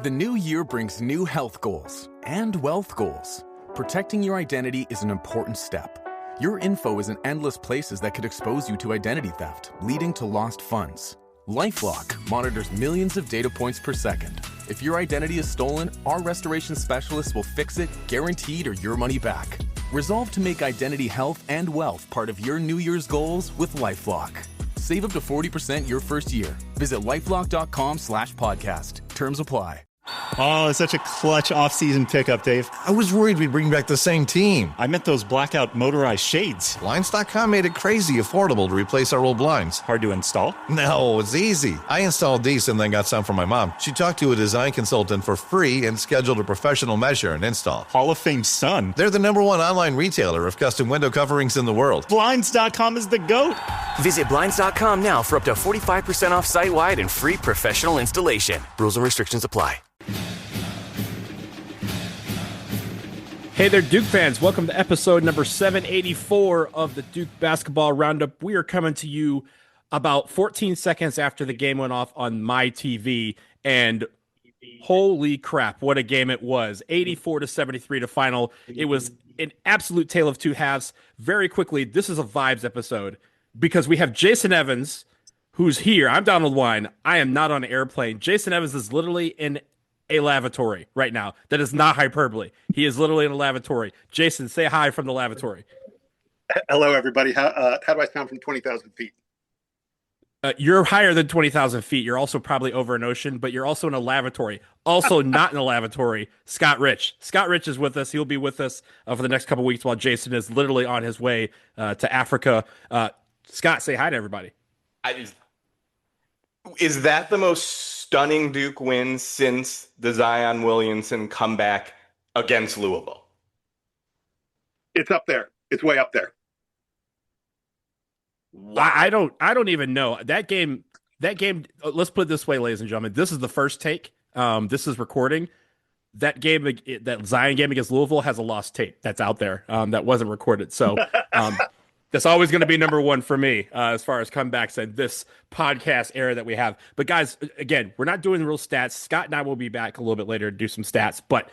The new year brings new health goals and wealth goals. Protecting your identity is an important step. Your info is in endless places that could expose you to identity theft, leading to lost funds. LifeLock monitors millions of data points per second. If your identity is stolen, our restoration specialists will fix it, guaranteed, or your money back. Resolve to make identity health and wealth part of your New Year's goals with LifeLock. Save up to 40% your first year. Visit lifelock.com/podcast. Terms apply. Oh, it's such a clutch off-season pickup, Dave. I was worried we'd bring back the same team. I meant those blackout motorized shades. Blinds.com made it crazy affordable to replace our old blinds. Hard to install? No, it's easy. I installed these and then got some for my mom. She talked to a design consultant for free and scheduled a professional measure and install. Hall of Fame son. They're the #1 online retailer of custom window coverings in the world. Blinds.com is the GOAT. Visit Blinds.com now for up to 45% off site-wide and free professional installation. Rules and restrictions apply. Hey there, Duke fans. Welcome to episode number 784 of the Duke Basketball Roundup. We are coming to you about 14 seconds after the game went off on my TV, and holy crap, what a game it was. 84-73 to final. It was an absolute tale of two halves. Very quickly, this is a vibes episode because we have Jason Evans, who's here. I'm Donald Wine. I am not on an airplane. Jason Evans is literally in a lavatory right now. That is not hyperbole. He is literally in a lavatory. Jason, say hi from the lavatory. Hello, everybody. How do I sound from 20,000 feet? You're higher than 20,000 feet. You're also probably over an ocean, but you're also in a lavatory. Also not in a lavatory, Scott Rich. Scott Rich is with us. He'll be with us for the next couple weeks while Jason is literally on his way to Africa. Scott, say hi to everybody. Is that the most stunning Duke win since the Zion Williamson comeback against Louisville? It's up there. It's way up there. Wow. I don't even know. That game, let's put it this way, ladies and gentlemen. This is the first take. This is recording. That game, that Zion game against Louisville has a lost tape that's out there that wasn't recorded. So that's always going to be number one for me as far as comebacks and this podcast era that we have. But guys, again, we're not doing real stats. Scott and I will be back a little bit later to do some stats, but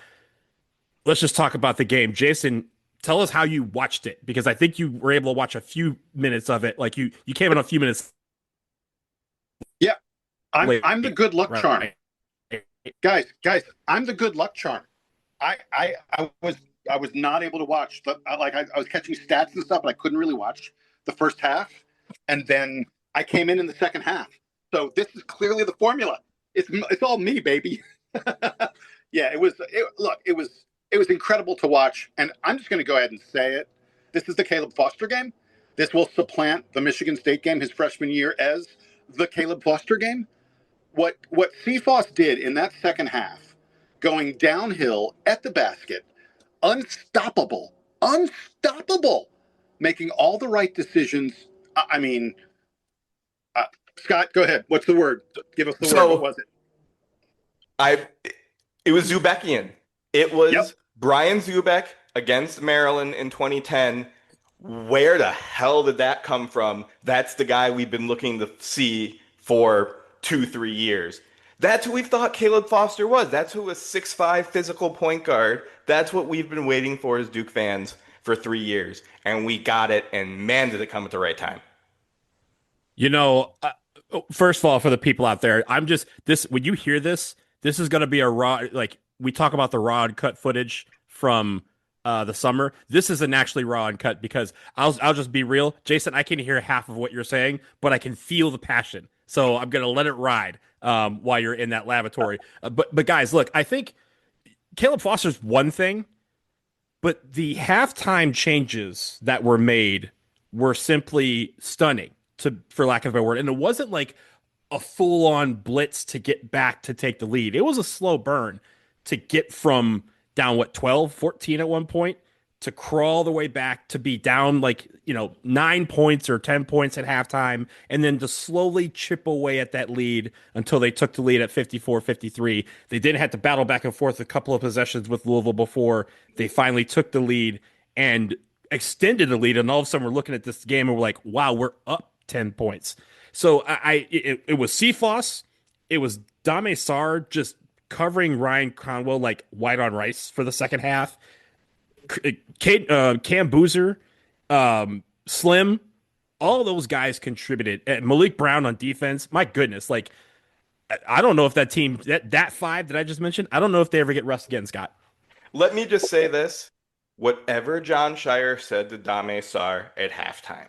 let's just talk about the game. Jason, tell us how you watched it, because I think you were able to watch a few minutes of it. Like you came in a few minutes. Yeah, I'm the good luck charm. Guys, I'm the good luck charm. I was not able to watch. I was catching stats and stuff, but I couldn't really watch the first half. And then I came in the second half. So this is clearly the formula. It's all me, baby. Yeah, it was incredible to watch. And I'm just going to go ahead and say it. This is the Caleb Foster game. This will supplant the Michigan State game his freshman year as the Caleb Foster game. What CFOS did in that second half, going downhill at the basket, unstoppable, making all the right decisions. I mean, Scott, go ahead. What's the word? Give us the word. What was it? It was Zubekian. It was Brian Zubek against Maryland in 2010. Where the hell did that come from? That's the guy we've been looking to see for 2-3 years. That's who we thought Caleb Foster was. That's who a 6'5" physical point guard. That's what we've been waiting for as Duke fans for 3 years. And we got it, and man, did it come at the right time. You know, first of all, for the people out there, when you hear this is going to be a raw, like we talk about the raw and cut footage from the summer. This isn't actually raw and cut because I'll just be real. Jason, I can hear half of what you're saying, but I can feel the passion. So I'm going to let it ride while you're in that lavatory. But guys, look, I think Caleb Foster's one thing, but the halftime changes that were made were simply stunning, for lack of a better word. And it wasn't like a full-on blitz to get back to take the lead. It was a slow burn to get from down, 12, 14 at one point, to crawl the way back to be down 9 points or 10 points at halftime, and then to slowly chip away at that lead until they took the lead at 54-53. They did have to battle back and forth a couple of possessions with Louisville before they finally took the lead and extended the lead. And all of a sudden we're looking at this game and we're like, wow, we're up 10 points. So it was CFOS. It was Dame Sarr just covering Ryan Conwell like white on rice for the second half. Cam Boozer, Slim, all those guys contributed. Malik Brown on defense. My goodness, like I don't know if that team that five that I just mentioned. I don't know if they ever get rust again, Scott. Let me just say this. Whatever John Shire said to Dame Sar at halftime,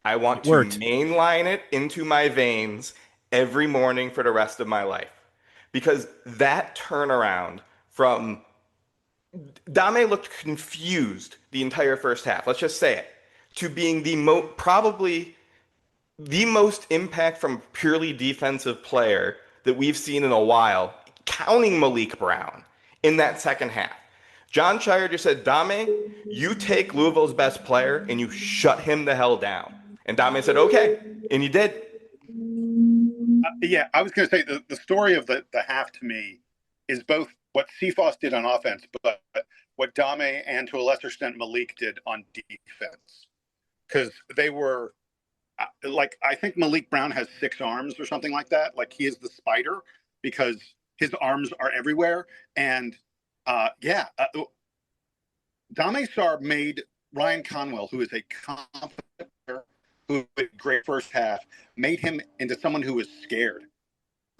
I want to mainline it into my veins every morning for the rest of my life. Because that turnaround from Dame looked confused the entire first half, let's just say it, to being probably the most impact from purely defensive player that we've seen in a while, counting Malik Brown in that second half. John Shire just said, Dame, you take Louisville's best player and you shut him the hell down. And Dame said, okay. And he did. Yeah, I was going to say the story of the half to me is both what Cephas did on offense, but what Dame and to a lesser extent Malik did on defense. Because they were like, I think Malik Brown has 6 arms or something like that. Like he is the spider because his arms are everywhere. And Dame Sar made Ryan Conwell, who is a competent player, who had a great first half, made him into someone who was scared.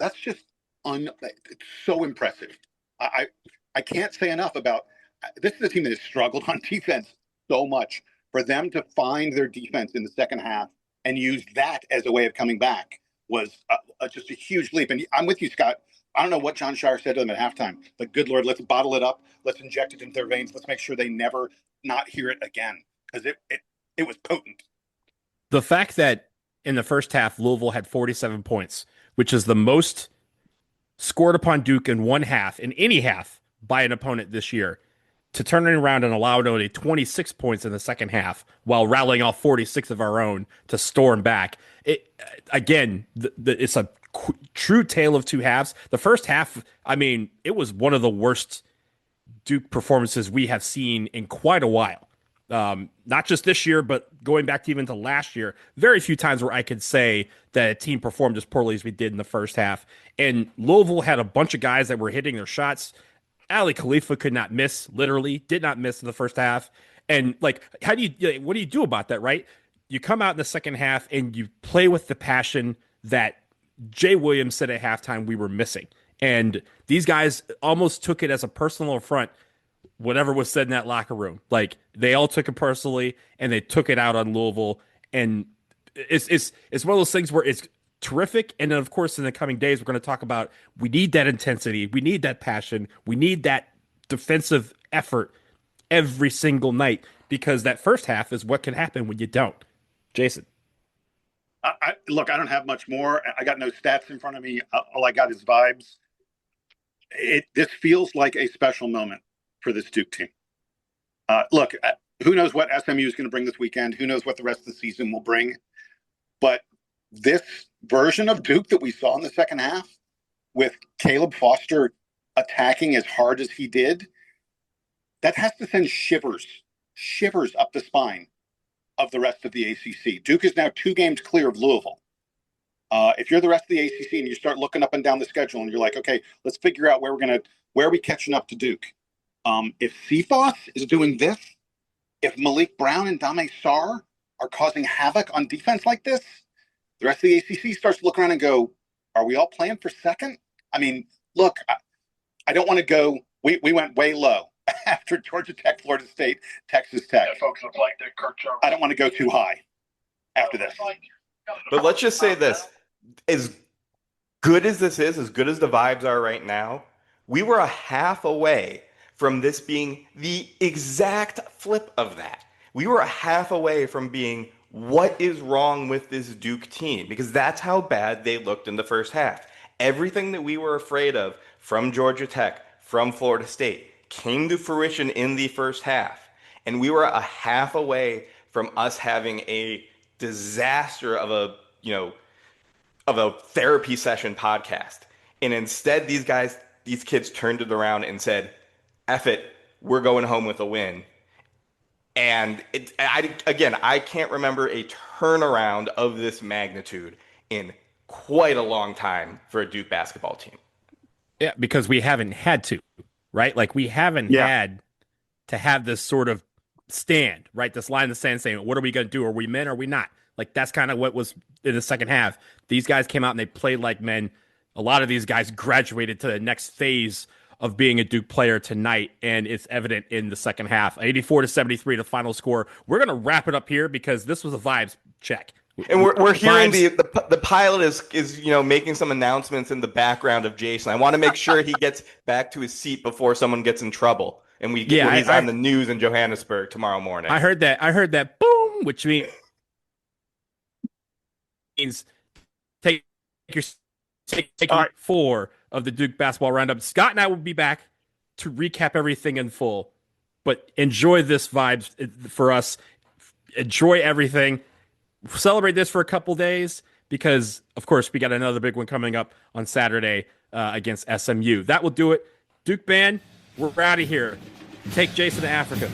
That's just it's so impressive. I can't say enough about this is a team that has struggled on defense so much. For them to find their defense in the second half and use that as a way of coming back was just a huge leap. And I'm with you, Scott. I don't know what John Shire said to them at halftime, but good Lord, let's bottle it up. Let's inject it into their veins. Let's make sure they never not hear it again because it was potent. The fact that in the first half, Louisville had 47 points, which is the most scored upon Duke in one half, in any half, by an opponent this year, to turn it around and allow only 26 points in the second half while rallying all 46 of our own to storm back. It's a true tale of two halves. The first half, I mean, it was one of the worst Duke performances we have seen in quite a while. Not just this year, but going back to even to last year, very few times where I could say that a team performed as poorly as we did in the first half. And Louisville had a bunch of guys that were hitting their shots. Ali Khalifa could not miss, literally did not miss in the first half. And like, what do you do about that, right? You come out in the second half and you play with the passion that Jay Williams said at halftime we were missing. And these guys almost took it as a personal affront, whatever was said in that locker room. Like, they all took it personally and they took it out on Louisville. And it's one of those things where it's terrific. And then, of course, in the coming days, we're going to talk about we need that intensity. We need that passion. We need that defensive effort every single night because that first half is what can happen when you don't. Jason. Look, I don't have much more. I got no stats in front of me. All I got is vibes. This feels like a special moment for this Duke team. Look, who knows what SMU is going to bring this weekend? Who knows what the rest of the season will bring? But this version of Duke that we saw in the second half with Caleb Foster attacking as hard as he did, that has to send shivers up the spine of the rest of the ACC. Duke is now 2 games clear of Louisville. If you're the rest of the ACC and you start looking up and down the schedule and you're like, okay, let's figure out where are we catching up to Duke? If Cephas is doing this, if Malik Brown and Dame Sar are causing havoc on defense like this, the rest of the ACC starts to look around and go, are we all playing for second? I mean, look, I don't want to go. We went way low after Georgia Tech, Florida State, Texas Tech. Yeah, folks look like that Kirk Jones. I don't want to go too high after this. But let's just say this. As good as this is, as good as the vibes are right now, we were a half away from this being the exact flip of that. We were a half away from being what is wrong with this Duke team, because that's how bad they looked in the first half. Everything that we were afraid of from Georgia Tech, from Florida State, came to fruition in the first half. And we were a half away from us having a disaster of a therapy session podcast. And instead, these kids turned it around and said, F it, we're going home with a win. And I can't remember a turnaround of this magnitude in quite a long time for a Duke basketball team. Yeah, because we haven't had to, right? Like we haven't had to have this sort of stand, right? This line in the sand saying, what are we going to do? Are we men? Or are we not? Like that's kind of what was in the second half. These guys came out and they played like men. A lot of these guys graduated to the next phase of being a Duke player tonight, and it's evident in the second half. 84-73, the final score. We're going to wrap it up here because this was a vibes check. And we're hearing the pilot is making some announcements in the background of Jason. I want to make sure he gets back to his seat before someone gets in trouble, and when he's on the news in Johannesburg tomorrow morning. I heard that boom, which means take your 4 of the Duke basketball roundup. Scott and I will be back to recap everything in full, but enjoy this vibes for us. Enjoy everything. Celebrate this for a couple days because, of course, we got another big one coming up on Saturday against SMU. That will do it. Duke Band, we're out of here. Take Jason to Africa.